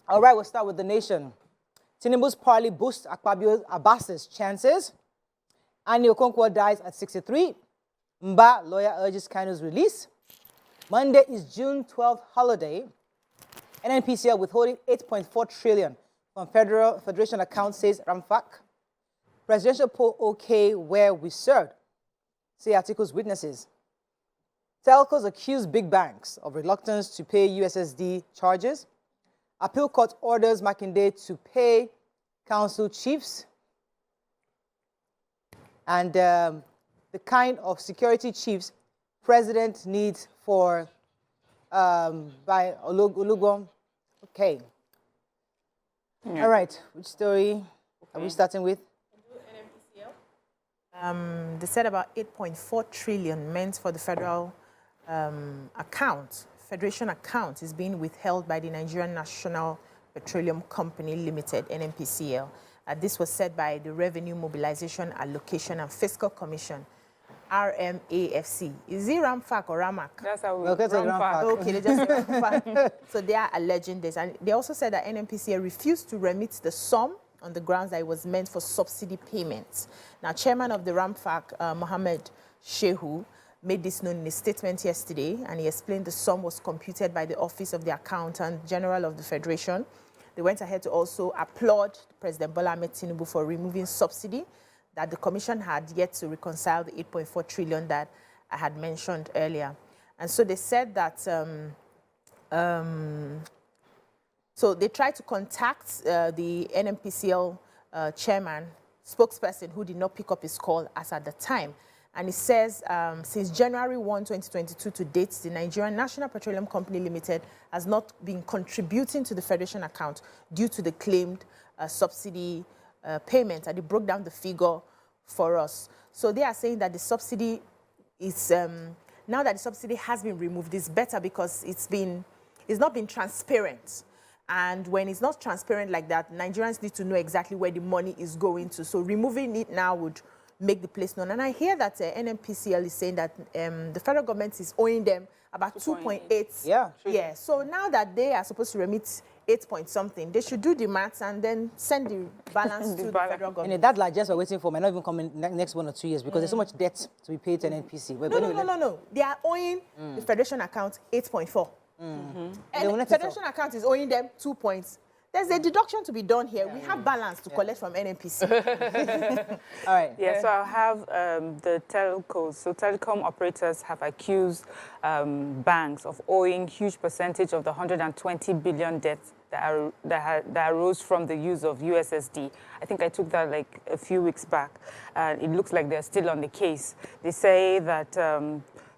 All right, we'll start with the nation. Tinubu's parley boosts Abbas's chances. Annie Okonkwo dies at 63. Mba, lawyer urges Kanu's release. Monday is June 12th holiday. NNPC withholding 8.4 trillion from Federation account, says Ramfak. Presidential poll okay where we served, say articles witnesses. Telcos accuse big banks of reluctance to pay USSD charges. Appeal court orders Makinde to pay council chiefs. And the kind of security chiefs president needs for by Olugbon. Okay. Yeah. All right. Which story are we starting with? They said about 8.4 trillion meant for the federal Federation account is being withheld by the Nigerian National Petroleum Company Limited, NNPCL. This was said by the Revenue Mobilization Allocation and Fiscal Commission, RMAFC. Is it Ramfak or Ramak? That's how we Ramfak. Okay, they just say Ramfak. So they are alleging this. And they also said that NNPCL refused to remit the sum on the grounds that it was meant for subsidy payments. Now, chairman of the Ramfak, Mohammed Shehu, made this known in a statement yesterday, and he explained the sum was computed by the Office of the Accountant General of the Federation. They went ahead to also applaud President Bola Tinubu for removing subsidy, that the Commission had yet to reconcile the 8.4 trillion that I had mentioned earlier. And so they said that, so they tried to contact the NNPCL chairman, spokesperson, who did not pick up his call as at the time. And it says, since January 1, 2022 to date, the Nigerian National Petroleum Company Limited has not been contributing to the Federation account due to the claimed subsidy payment. And they broke down the figure for us. So they are saying that the subsidy is, now that the subsidy has been removed, it's better because it's not been transparent. And when it's not transparent like that, Nigerians need to know exactly where the money is going to. So removing it now would make the place known. And I hear that NNPCL is saying that the federal government is owing them about 2.8. Yeah. Yeah. So now that they are supposed to remit 8 point something, they should do the maths and then send the balance to the federal government. And that largesse we're waiting for might not even come in the next 1 or 2 years because there's so much debt to be paid to NNPC. No. They are owing the Federation account 8.4. And the Federation account is owing them 2 points. There's a deduction to be done here. We have balance to collect from NNPC. All right. Yeah, so I have the telcos. So telecom operators have accused banks of owing huge percentage of the 120 billion debt that arose from the use of USSD. I think I took that like a few weeks back. It looks like they're still on the case. They say that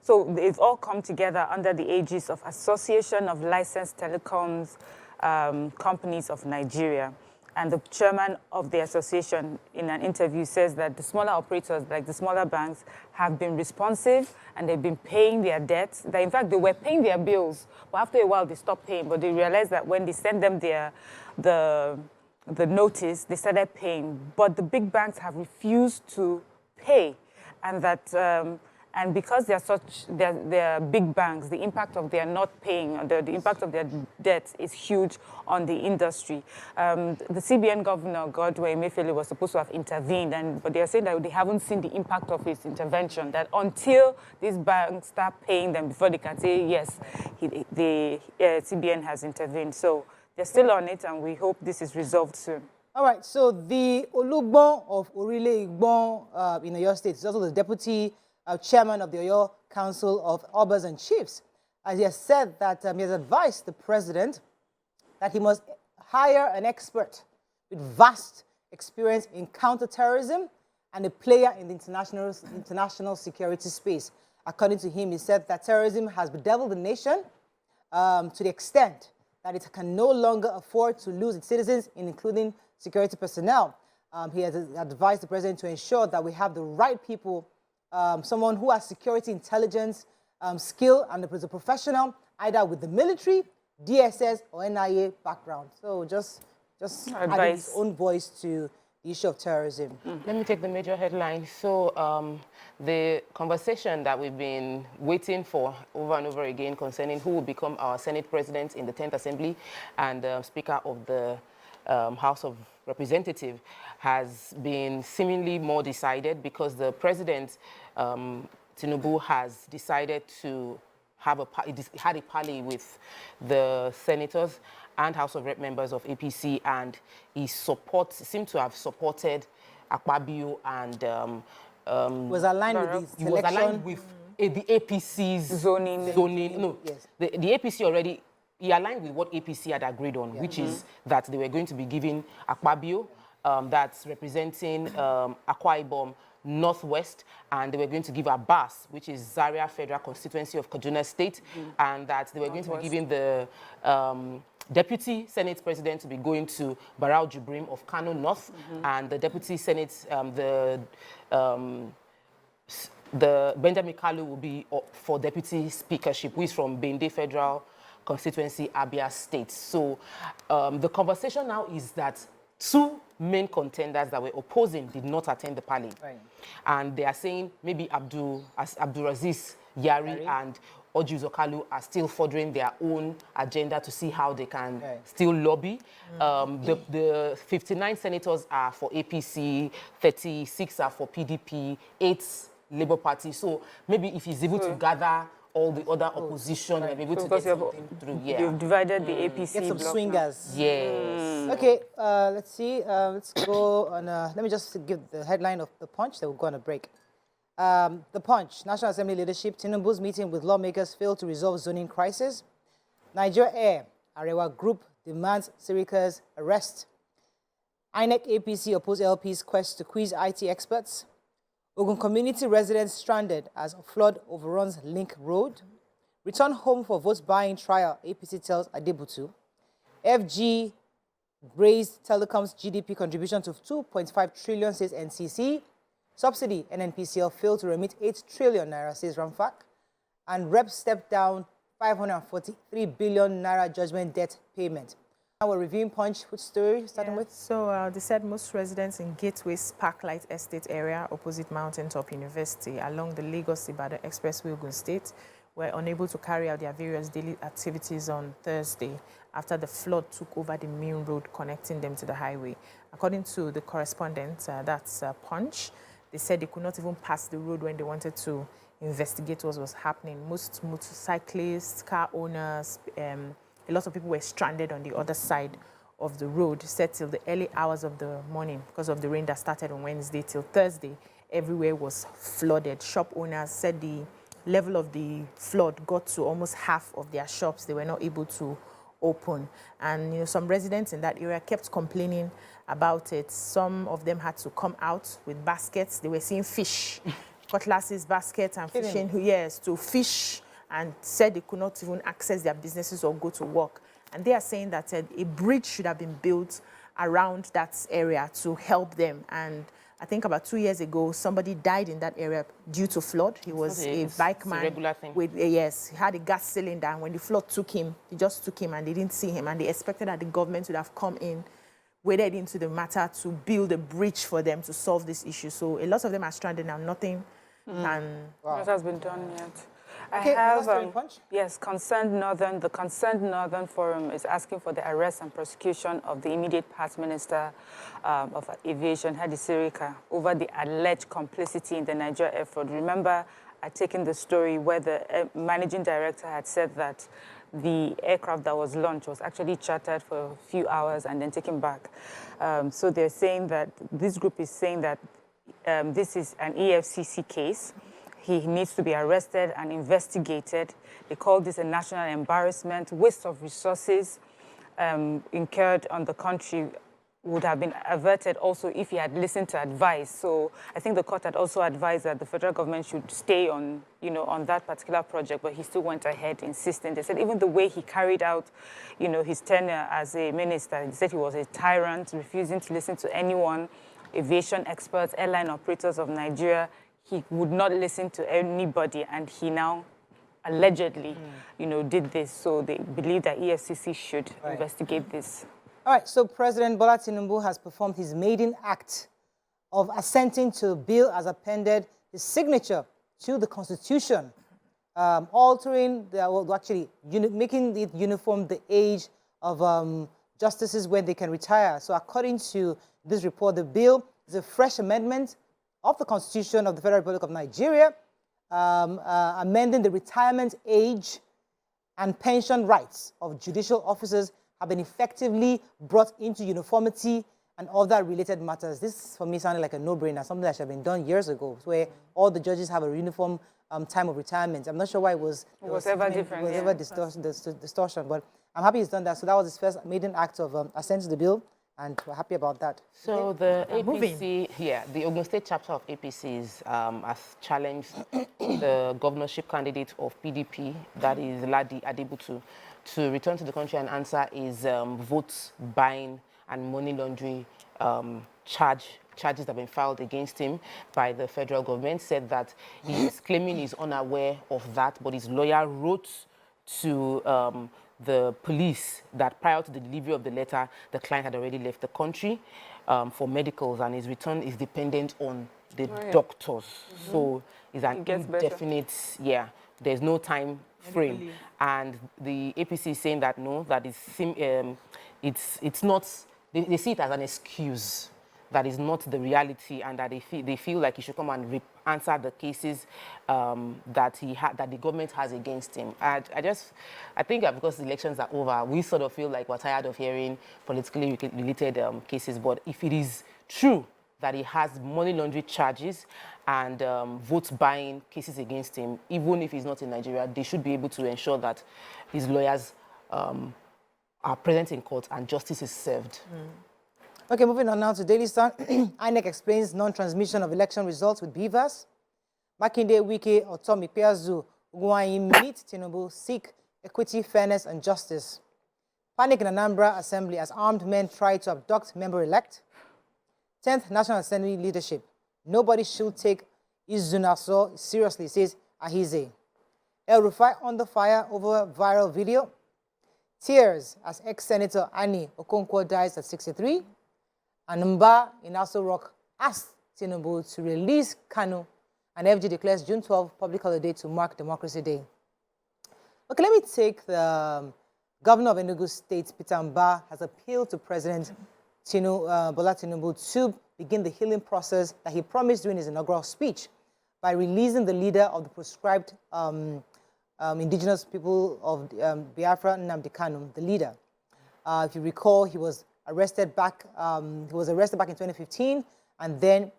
so they've all come together under the aegis of Association of Licensed Telecoms Companies of Nigeria. And the chairman of the association in an interview says that the smaller operators, like the smaller banks, have been responsive and they've been paying their debts. That in fact, they were paying their bills, but after a while they stopped paying. But they realized that when they sent them the notice, they started paying. But the big banks have refused to pay, and that and because they're big banks, the impact of their not paying, the impact of their debt is huge on the industry. The CBN governor, Godwin Emefiele, was supposed to have intervened, but they are saying that they haven't seen the impact of his intervention, that until these banks start paying them before they can say, yes, the CBN has intervened. So they're still on it, and we hope this is resolved soon. All right, so the Olugbon of Orile Igbon in Oyo State is also the deputy chairman of the Oyo Council of Obas and Chiefs. As he has said that he has advised the president that he must hire an expert with vast experience in counterterrorism and a player in the international security space. According to him, he said that terrorism has bedeviled the nation to the extent that it can no longer afford to lose its citizens, including security personnel. He has advised the president to ensure that we have the right people, someone who has security intelligence skill and is a professional, either with the military, DSS, or NIA background. So just adding his own voice to the issue of terrorism. Let me take the major headline. So the conversation that we've been waiting for over and over again concerning who will become our Senate President in the 10th Assembly and Speaker of the House of Representatives has been seemingly more decided because the President, Tinubu, has decided to have had a parley with the senators and House of Rep members of APC, and he seemed to have supported Akpabio and Was aligned with the he was aligned with the APC's zoning. No, Yes. the APC already, he aligned with what APC had agreed on, which is that they were going to be giving Akpabio, that's representing Akwa Ibom Northwest, and they were going to give Abbas, which is Zaria Federal Constituency of Kaduna State, and that they were going to be giving the Deputy Senate President to be going to Barau Jibrim of Kano North, and the Deputy Senate, the Benjamin Kalu will be for Deputy Speakership, who is from Bende Federal Constituency, Abia State. So the conversation now is that two main contenders that were opposing did not attend the parley. Right. And they are saying maybe Abdulaziz Yari and Orji Zokalu are still furthering their own agenda to see how they can still lobby. The 59 senators are for APC, 36 are for PDP, 8 Labour Party. So maybe if he's able to gather all the other opposition and be able to get something through. Yeah. You've divided the APC Get some bloc swingers. Yes. Okay, let's see. Let's go on. Let me just give the headline of the Punch, then we'll go on a break. The Punch, National Assembly leadership, Tinubu's meeting with lawmakers failed to resolve zoning crisis. Niger Air, Arewa Group demands Sirika's arrest. INEC APC oppose LP's quest to quiz IT experts. Ogun community residents stranded as flood overruns Link Road. Return home for vote buying trial, APC tells Adebutu. FG raised Telecoms GDP contribution to 2.5 trillion, says NCC. Subsidy, NNPCL failed to remit 8 trillion naira, says Ramfak. And Rep stepped down 543 billion naira judgment debt payment. Now we're reviewing Punch. Which story starting with? So they said most residents in Gateway's Parklight Estate area opposite Mountaintop University along the Lagos-Ibadan Expressway, Ogun State, were unable to carry out their various daily activities on Thursday after the flood took over the main road connecting them to the highway. According to the correspondent, that's Punch, they said they could not even pass the road when they wanted to investigate what was happening. Most motorcyclists, car owners, a lot of people were stranded on the other side of the road, said till the early hours of the morning because of the rain that started on Wednesday till Thursday. Everywhere was flooded. Shop owners said the level of the flood got to almost half of their shops. They were not able to open. And some residents in that area kept complaining about it. Some of them had to come out with baskets. They were seeing fish, cutlasses, baskets, and fishing. Yes, to fish, and said they could not even access their businesses or go to work. And they are saying that a bridge should have been built around that area to help them. And I think about 2 years ago, somebody died in that area due to flood. He was a bike man. It's a regular thing. With, yes, he had a gas cylinder. And when the flood took him, he just took him and they didn't see him. And they expected that the government would have come in, waded into the matter to build a bridge for them to solve this issue. So a lot of them are stranded now. Nothing has been done yet. Okay, I have, Punch? yes, the Concerned Northern Forum is asking for the arrest and prosecution of the immediate past Minister of Aviation, Hadi Sirika, over the alleged complicity in the Niger air fraud. Remember, I taken the story where the managing director had said that the aircraft that was launched was actually chartered for a few hours and then taken back. So they're saying that, this group is saying that this is an EFCC case. He needs to be arrested and investigated. They call this a national embarrassment. Waste of resources incurred on the country would have been averted also if he had listened to advice. So I think the court had also advised that the federal government should stay on, on that particular project, but he still went ahead insisting. They said even the way he carried out, his tenure as a minister, he said he was a tyrant, refusing to listen to anyone, aviation experts, airline operators of Nigeria. He would not listen to anybody, and he now allegedly, did this. So they believe that EFCC should investigate this. All right, so President Bola Tinubu has performed his maiden act of assenting to a bill as appended, his signature to the Constitution, altering, making it uniform the age of justices when they can retire. So according to this report, the bill is a fresh amendment of the Constitution of the Federal Republic of Nigeria, amending the retirement age and pension rights of judicial officers have been effectively brought into uniformity and other related matters. This, for me, sounded like a no-brainer, something that should have been done years ago, where all the judges have a uniform time of retirement. I'm not sure why it was ever different. It was ever distortion, but I'm happy he's done that. So that was his first maiden act of assent to the bill, and we're happy about that. So the APC, the Ogun State chapter of APC has challenged the governorship candidate of PDP, that is Ladi Adebutu, to return to the country and answer his vote buying and money laundering charges that have been filed against him by the federal government. Said that he is claiming he's unaware of that, but his lawyer wrote to the police that prior to the delivery of the letter, the client had already left the country for medicals, and his return is dependent on the doctors. So it's an indefinite, there's no time frame. And the APC is saying that no, that it's not, they see it as an excuse. That is not the reality, and that they feel like he should come and answer the cases that the government has against him. I think that because the elections are over, we sort of feel like we're tired of hearing politically related cases. But if it is true that he has money laundering charges and vote buying cases against him, even if he's not in Nigeria, they should be able to ensure that his lawyers are present in court and justice is served. Okay, moving on now to Daily Sun. INEC explains non-transmission of election results with beavers. Makinde, Wike, Ortom, Ikpeazu, Ugwuanyi meet Tinubu, seek equity, fairness, and justice. Panic in Anambra Assembly as armed men try to abduct member-elect. 10th National Assembly leadership. Nobody should take Izunaso seriously, says Ahize. El Rufai under fire over viral video. Tears as ex-Senator Annie Okonkwo dies at 63. And Mba in Aso Rock asked Tinubu to release Kanu, and FG declares June 12 public holiday to mark Democracy Day. Okay, let me take the governor of Enugu State, Peter Mba, has appealed to President Bola Tinubu to begin the healing process that he promised during his inaugural speech by releasing the leader of the proscribed indigenous people of Biafra, Nnamdi Kanu, the leader. If you recall, he was arrested back in 2015, and then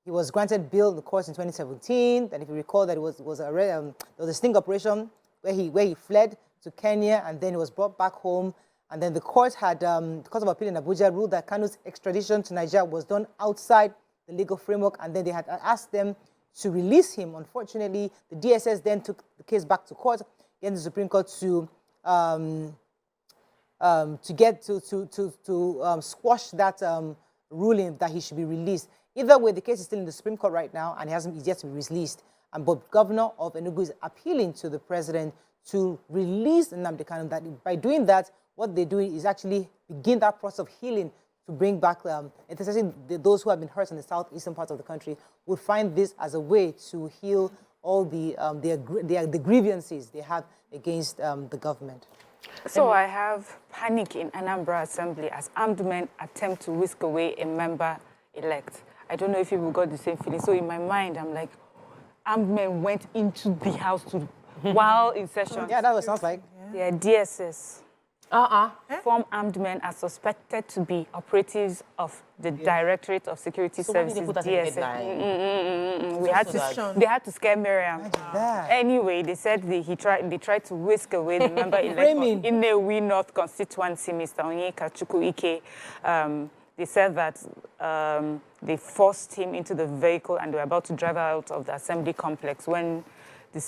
he was granted bail in the courts in 2017. And if you recall, that there was a sting operation where he fled to Kenya, and then he was brought back home. And then the court had, the Court of Appeal in Abuja ruled that Kanu's extradition to Nigeria was done outside the legal framework, and then they had asked them to release him. Unfortunately, the DSS then took the case back to court, getting the Supreme Court to squash that ruling that he should be released. Either way, the case is still in the Supreme Court right now, and he's yet to be released. And but Governor of Enugu is appealing to the president to release Nnamdi Kanu. That by doing that, what they're doing is actually begin that process of healing to bring back, especially those who have been hurt in the southeastern part of the country, would find this as a way to heal all the grievances they have against the government. So I have panic in Anambra Assembly as armed men attempt to whisk away a member-elect. I don't know if you got the same feeling. So in my mind, I'm like, armed men went into the house while in session. Yeah, that's what it sounds like. Yeah, DSS. Former armed men are suspected to be operatives of the Directorate of Security Services, DSS. They had to scare Miriam. Anyway, they said they tried to whisk away the member-elect in Nnewi North constituency, Mr. Onyeka Chukwuike. They said that they forced him into the vehicle and they were about to drive out of the assembly complex when the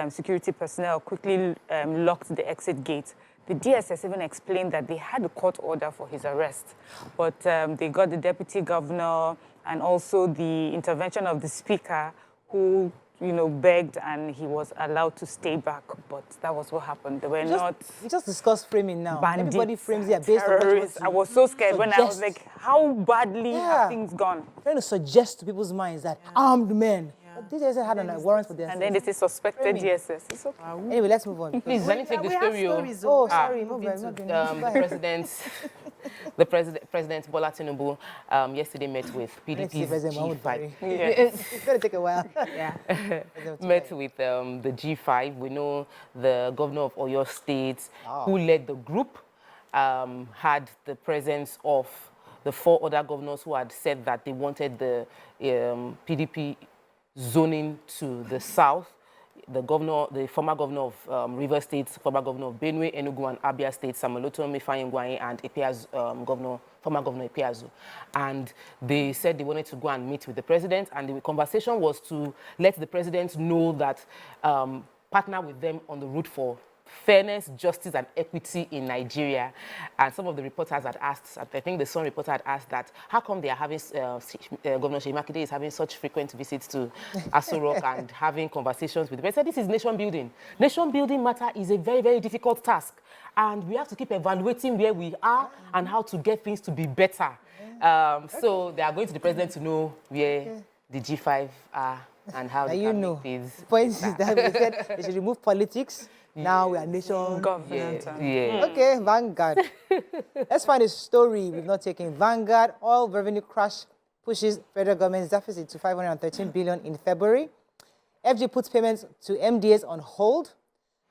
security personnel quickly locked the exit gate. The DSS even explained that they had a court order for his arrest, but they got the deputy governor and also the intervention of the speaker, who begged and he was allowed to stay back. But that was what happened. They were not. We just discussed framing now. Bandits, Everybody frames it based on what terrorists. I was so scared when I was like, how badly have things gone? Trying to suggest to people's minds that armed men. These guys had a warrant for their And then they say suspected DSS. It's okay. Anyway, let's move on. Please, let me take the story. Oh, sorry. The president Bola Tinubu yesterday met with PDP's G5. It's going to take a while. Met with the G5. We know the governor of Oyo State, who led the group, had the presence of the 4 other governors who had said that they wanted the PDP zoning to the south. The former governor of Rivers State, former governor of Benue, Enugu and Abia State, Ortom, Ifeanyi, and Ikpeazu, former governor Ikpeazu. And they said they wanted to go and meet with the president, and the conversation was to let the president know that partner with them on the route for fairness, justice, and equity in Nigeria. And some of the reporters had asked, I think the Sun reporter had asked that, how come they are having, Governor Seyi Makinde is having such frequent visits to Aso Rock and having conversations with the president? This is nation building. Nation building matter is a very, very difficult task. And we have to keep evaluating where we are and how to get things to be better. So they are going to the president to know where the G5 are and how they can make things. The point is that they said they should remove politics. Now we are nation government. Okay, Vanguard. Let's find a story we've not taken. Vanguard, oil revenue crash pushes federal government's deficit to 513 billion in February. FG puts payments to MDAs on hold.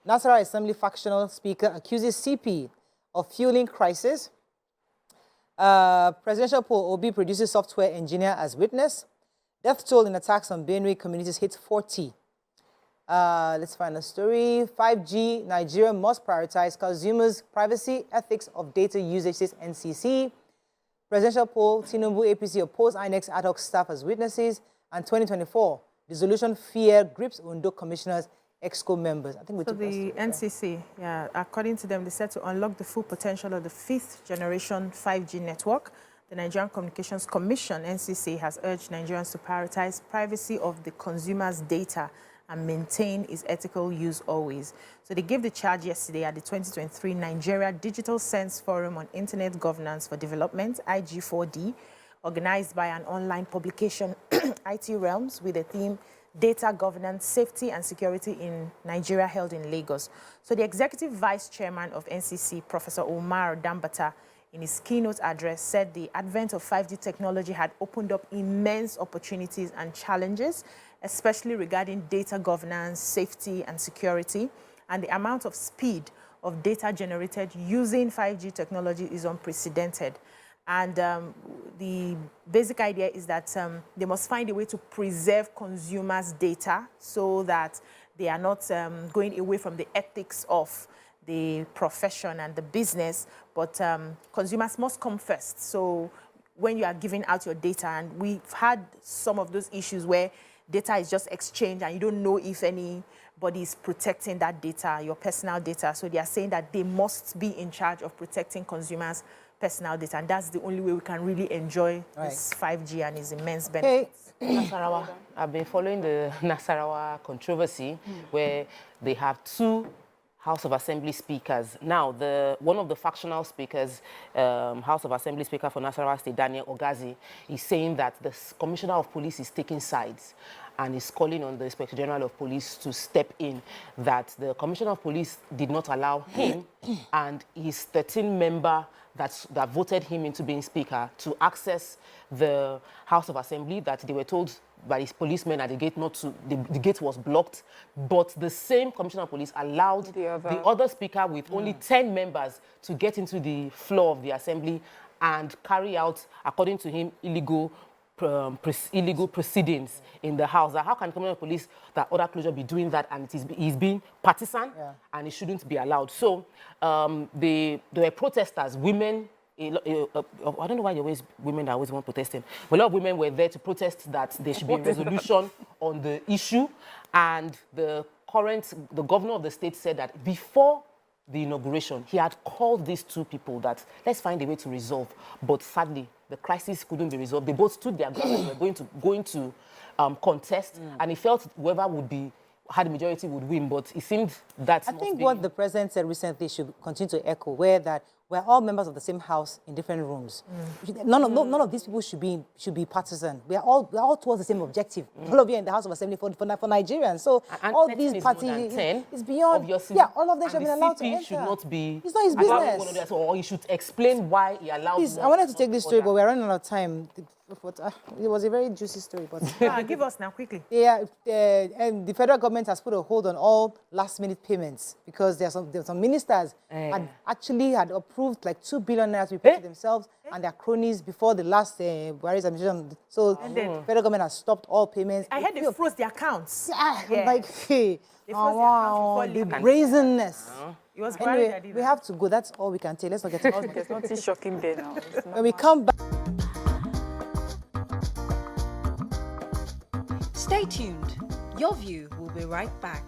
Nasarawa Assembly factional speaker accuses CP of fueling crisis. Presidential poll, Obi produces software engineer as witness. Death toll in attacks on Benue communities hits 40. Let's find a story. 5G, Nigeria must prioritize consumers' privacy, ethics of data usage, says NCC. Presidential poll, Tinubu, APC oppose INEX ad hoc staff as witnesses. And 2024, dissolution fear grips Ondo commissioners, EXCO members. I think we took the NCC, according to them, they said to unlock the full potential of the 5th generation 5G network. The Nigerian Communications Commission, NCC, has urged Nigerians to prioritize privacy of the consumer's data and maintain its ethical use always. So they gave the charge yesterday at the 2023 Nigeria Digital Sense Forum on Internet Governance for Development, IG4D, organized by an online publication, IT Realms, with the theme Data Governance, Safety and Security in Nigeria, held in Lagos. So the Executive Vice Chairman of NCC, Professor Omar Dambata, in his keynote address, said the advent of 5G technology had opened up immense opportunities and challenges, especially regarding data governance, safety, and security. And the amount of speed of data generated using 5G technology is unprecedented. And the basic idea is that they must find a way to preserve consumers' data so that they are not going away from the ethics of the profession and the business, but consumers must come first. So when you are giving out your data, and we've had some of those issues where data is just exchanged and you don't know if anybody is protecting that data, your personal data. So they are saying that they must be in charge of protecting consumers' personal data, and that's the only way we can really enjoy this 5G and its immense benefits. Nasarawa. I've been following the Nasarawa controversy where they have 2 House of Assembly speakers. Now, one of the factional speakers, House of Assembly Speaker for Nasarawa State, Daniel Ogazi, is saying that the Commissioner of Police is taking sides and is calling on the Inspector General of Police to step in, that the Commissioner of Police did not allow him and his 13-member that voted him into being Speaker to access the House of Assembly, that they were told by his policemen at the gate not to, the gate was blocked, but the same Commissioner of Police allowed the other Speaker with only 10 members to get into the floor of the Assembly and carry out, according to him, illegal proceedings in the House. How can Commissioner of Police, that order closure, be doing that, and he's being partisan and it shouldn't be allowed? So there were protesters, women. I don't know why always women are always want protesting. But a lot of women were there to protest that there should be a resolution on the issue. And the governor of the state said that before the inauguration, he had called these two people that let's find a way to resolve. But sadly, the crisis couldn't be resolved. They both stood their ground and were going to contest, and he felt whoever had the majority would win. But it seemed that I think what the president said recently should continue to echo, where that we're all members of the same house in different rooms. None of these people should be partisan. We are all towards the same objective. All of you in the House of Assembly for Nigerians. So and all these parties is beyond. All of them should be allowed to enter. Should not be. It's not his business. Or he should explain why he allowed. Please, I wanted to take this story, but we're running out of time. It was a very juicy story, but give us now quickly. Yeah, and the federal government has put a hold on all last-minute payments because there are some ministers had approved like 2 billion naira to be paid to themselves and their cronies before the last Buhari's administration. So the federal government has stopped all payments. I heard they froze the accounts. Yeah. Like, hey, the brazenness. It was anyway, we have to go. That's all we can tell. Let's not get into There's nothing shocking there now. When we come back. Stay tuned. Your View will be right back.